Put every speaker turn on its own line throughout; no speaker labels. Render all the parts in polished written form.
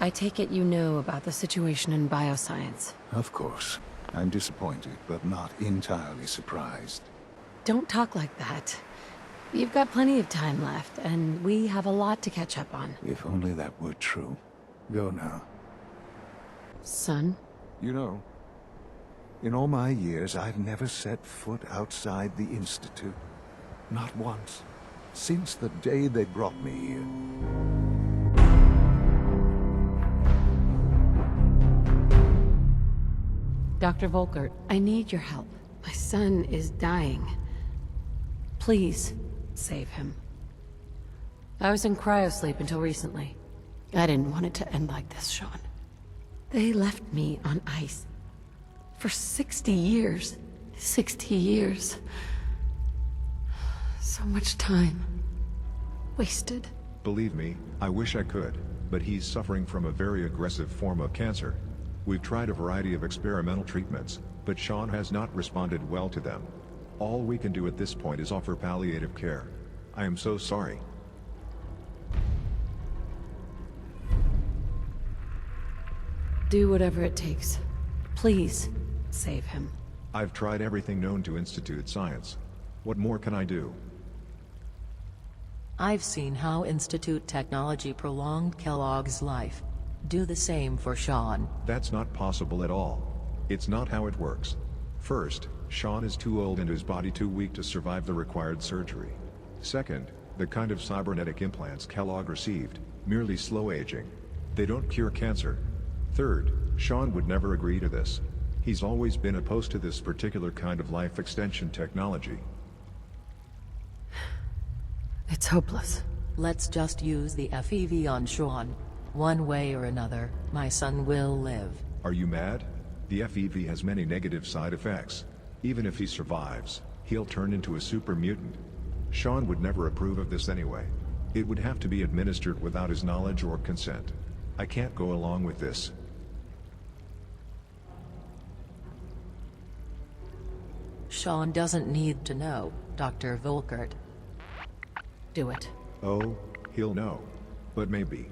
I take it you know about the situation in bioscience.
Of course. I'm disappointed, but not entirely surprised.
Don't talk like that. You've got plenty of time left, and we have a lot to catch up on.
If only that were true. Go now.
Son?
You know, in all my years, I've never set foot outside the Institute. Not once. Since the day they brought me here.
Dr. Volkert, I need your help. My son is dying. Please, save him. I was in cryosleep until recently. I didn't want it to end like this, Sean. They left me on ice. For 60 years. 60 years. So much time. Wasted.
Believe me, I wish I could, but he's suffering from a very aggressive form of cancer. We've tried a variety of experimental treatments, but Sean has not responded well to them. All we can do at this point is offer palliative care. I am so sorry.
Do whatever it takes. Please, save him.
I've tried everything known to Institute science. What more can I do?
I've seen how Institute technology prolonged Kellogg's life. Do the same for Sean.
That's not possible at all. It's not how it works. First, Sean is too old and his body too weak to survive the required surgery. Second, the kind of cybernetic implants Kellogg received, merely slow aging. They don't cure cancer. Third, Sean would never agree to this. He's always been opposed to this particular kind of life extension technology.
It's hopeless.
Let's just use the FEV on Sean. One way or another, my son will live.
Are you mad? The FEV has many negative side effects. Even if he survives, he'll turn into a super mutant. Sean would never approve of this anyway. It would have to be administered without his knowledge or consent. I can't go along with this.
Sean doesn't need to know, Dr. Volkert.
Do it.
Oh, he'll know. But maybe.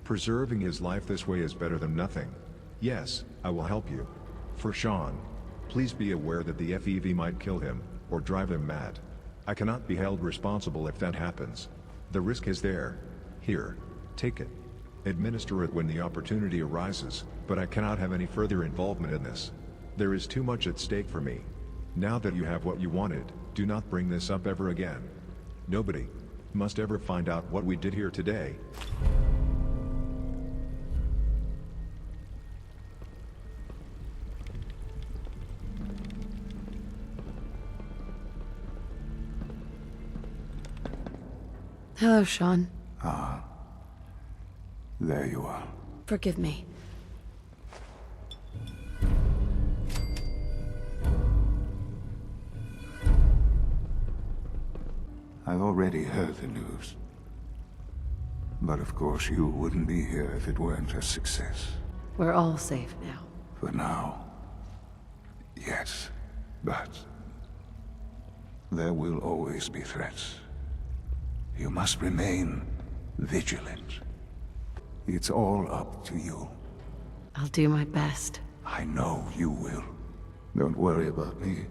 Preserving his life this way is better than nothing. Yes, I will help you. For Sean, please be aware that the FEV might kill him, or drive him mad. I cannot be held responsible if that happens. The risk is there. Here, take it. Administer it when the opportunity arises, but I cannot have any further involvement in this. There is too much at stake for me. Now that you have what you wanted, do not bring this up ever again. Nobody must ever find out what we did here today.
Hello, Sean.
Ah. There you are.
Forgive me.
I've already heard the news. But of course you wouldn't be here if it weren't a success.
We're all safe now.
For now. Yes. But there will always be threats. You must remain vigilant. It's all up to you.
I'll do my best.
I know you will. Don't worry about me.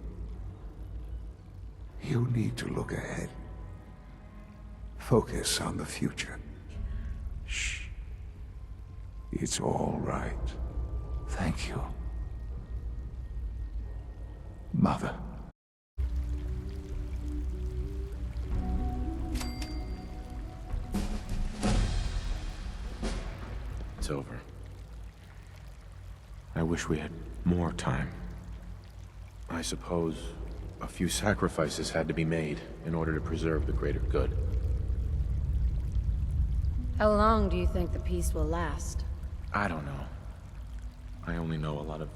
You need to look ahead. Focus on the future. Shh. It's all right. Thank you. Mother.
It's over. I wish we had more time. I suppose a few sacrifices had to be made in order to preserve the greater good.
How long do you think the peace will last?
I don't know. I only know a lot of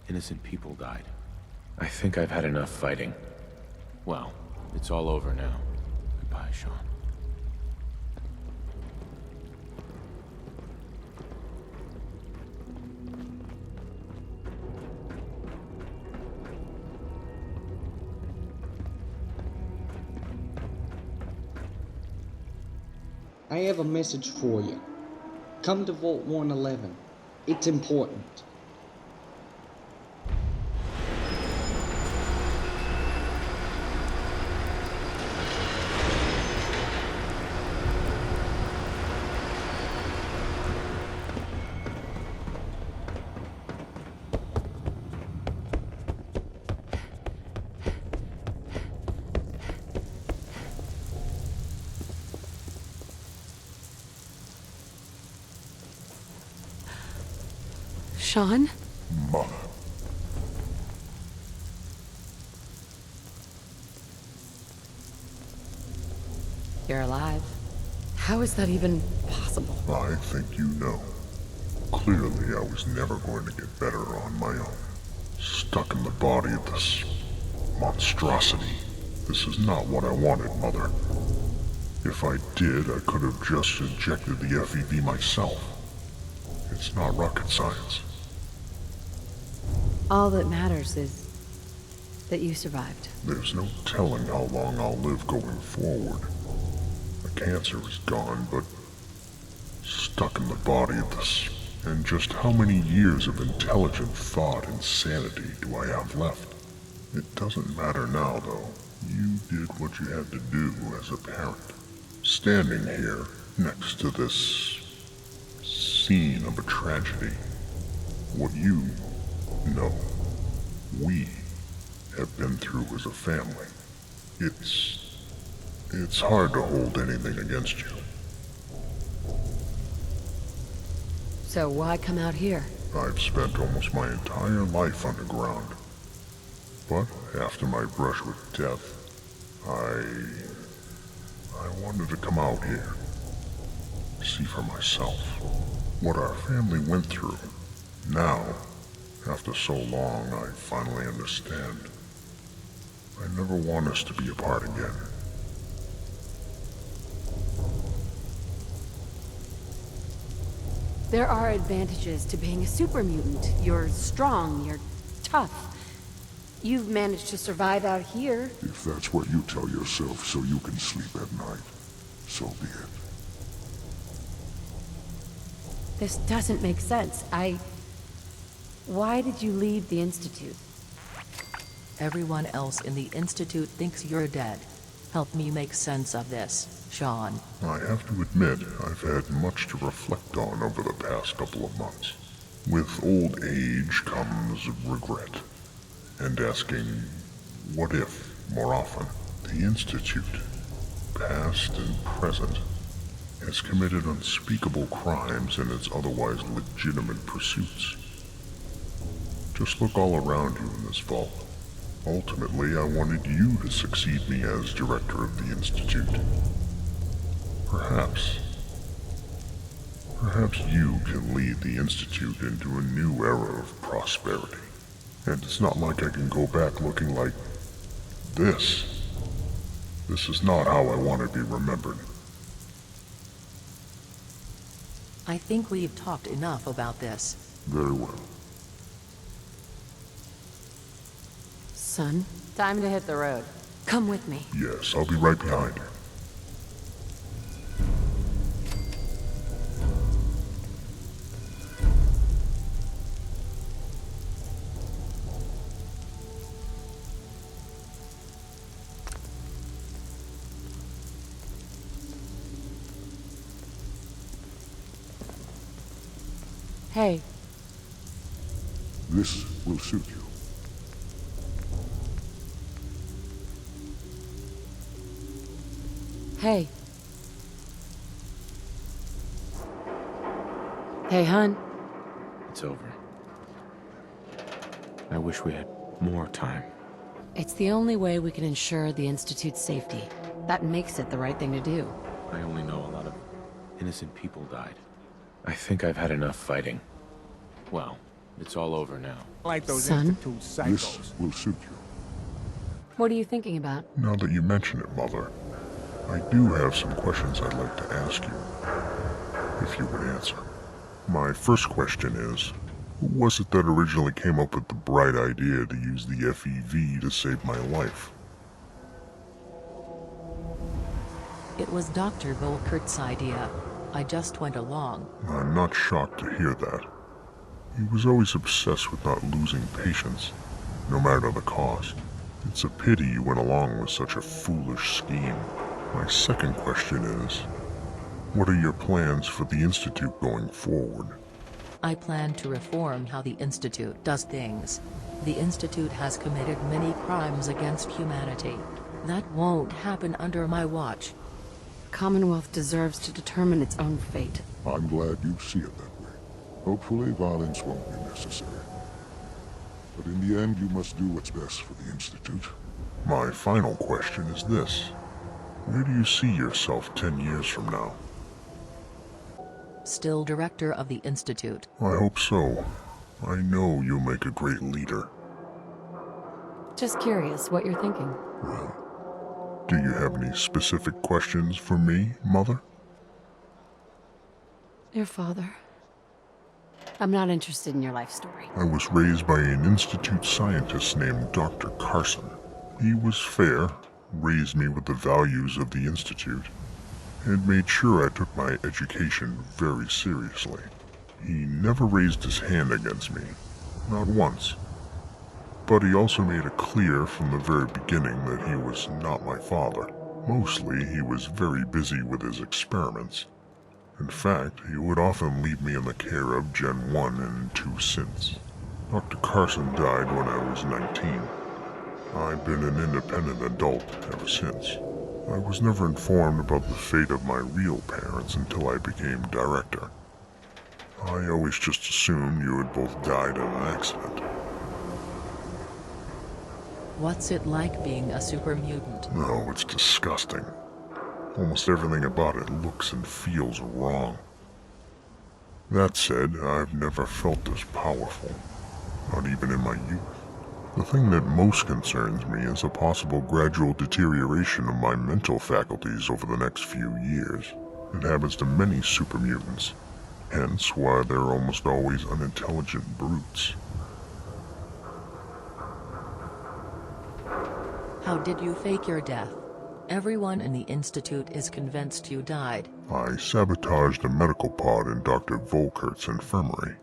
innocent people died. I think I've had enough fighting. Well, it's all over now. Goodbye, Sean.
I have a message for you. Come to Vault 111. It's important.
Sean?
Mother.
You're alive. How is that even possible?
I think you know. Clearly, I was never going to get better on my own. Stuck in the body of this monstrosity. This is not what I wanted, Mother. If I did, I could have just injected the FEV myself. It's not rocket science.
All that matters is that you survived.
There's no telling how long I'll live going forward. The cancer is gone, but stuck in the body of this. And just how many years of intelligent thought and sanity do I have left? It doesn't matter now, though. You did what you had to do as a parent. Standing here, next to this scene of a tragedy, what you, no, we have been through as a family. It's hard to hold anything against you.
So why come out here?
I've spent almost my entire life underground. But after my brush with death, I wanted to come out here. See for myself what our family went through. Now, after so long, I finally understand. I never want us to be apart again.
There are advantages to being a super mutant. You're strong, you're tough. You've managed to survive out here.
If that's what you tell yourself so you can sleep at night, so be it.
This doesn't make sense. Why did you leave the Institute?
Everyone else in the Institute thinks you're dead. Help me make sense of this, Sean.
I have to admit, I've had much to reflect on over the past couple of months. With old age comes regret, and asking, what if, more often? The Institute, past and present, has committed unspeakable crimes in its otherwise legitimate pursuits. Just look all around you in this vault. Ultimately, I wanted you to succeed me as director of the Institute. Perhaps you can lead the Institute into a new era of prosperity. And it's not like I can go back looking like this. This is not how I want to be remembered.
I think we've talked enough about this.
Very well.
Son, time to hit the road. Come with me.
Yes, I'll be right behind you.
Hey,
This will suit you.
hey. Hey, hun.
It's over. I wish we had more time.
It's the only way we can ensure the Institute's safety. That makes it the right thing to do.
I only know a lot of innocent people died. I think I've had enough fighting. Well, it's all over now.
Like those
Son?
Institute psychos.
This will suit you.
What are you thinking about?
Now that you mention it, Mother, I do have some questions I'd like to ask you, if you would answer. My first question is, who was it that originally came up with the bright idea to use the FEV to save my life?
It was Dr. Volkert's idea. I just went along.
I'm not shocked to hear that. He was always obsessed with not losing patience, no matter the cost. It's a pity you went along with such a foolish scheme. My second question is, what are your plans for the Institute going forward?
I plan to reform how the Institute does things. The Institute has committed many crimes against humanity. That won't happen under my watch.
The Commonwealth deserves to determine its own fate.
I'm glad you see it that way. Hopefully violence won't be necessary. But in the end, you must do what's best for the Institute.
My final question is this. Where do you see yourself 10 years from now?
Still director of the Institute.
I hope so. I know you'll make a great leader.
Just curious what you're thinking.
Well, do you have any specific questions for me, Mother?
Your father. I'm not interested in your life story.
I was raised by an Institute scientist named Dr. Carson. He was fair, raised me with the values of the Institute, and made sure I took my education very seriously. He never raised his hand against me, not once. But he also made it clear from the very beginning that he was not my father. Mostly, he was very busy with his experiments. In fact, he would often leave me in the care of Gen 1 and 2 synths. Dr. Carson died when I was 19. I've been an independent adult ever since. I was never informed about the fate of my real parents until I became director. I always just assumed you had both died in an accident.
What's it like being a super mutant?
No, it's disgusting. Almost everything about it looks and feels wrong. That said, I've never felt this powerful, not even in my youth. The thing that most concerns me is a possible gradual deterioration of my mental faculties over the next few years. It happens to many super mutants, hence why they're almost always unintelligent brutes.
How did you fake your death? Everyone in the Institute is convinced you died.
I sabotaged a medical pod in Dr. Volkert's infirmary.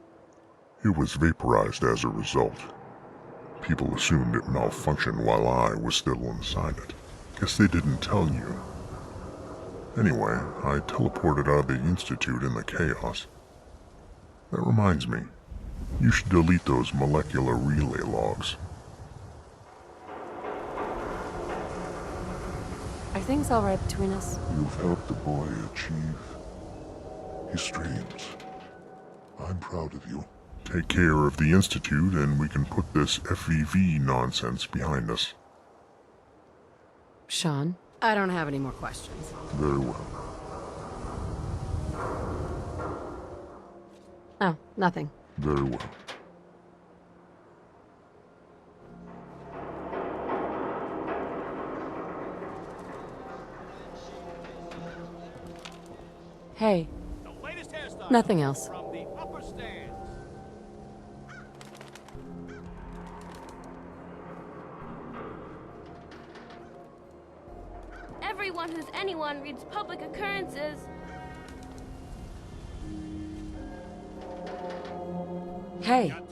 It was vaporized as a result. People assumed it malfunctioned while I was still inside it. Guess they didn't tell you. Anyway, I teleported out of the Institute in the chaos. That reminds me, you should delete those molecular relay logs.
Are things all right between us?
You've helped the boy achieve his dreams. I'm proud of you.
Take care of the Institute and we can put this FEV nonsense behind us.
Sean, I don't have any more questions.
Very well.
Oh, nothing.
Very well.
Hey, nothing else.
From the upper stands.
Everyone who's anyone reads public occurrences.
Hey,
Got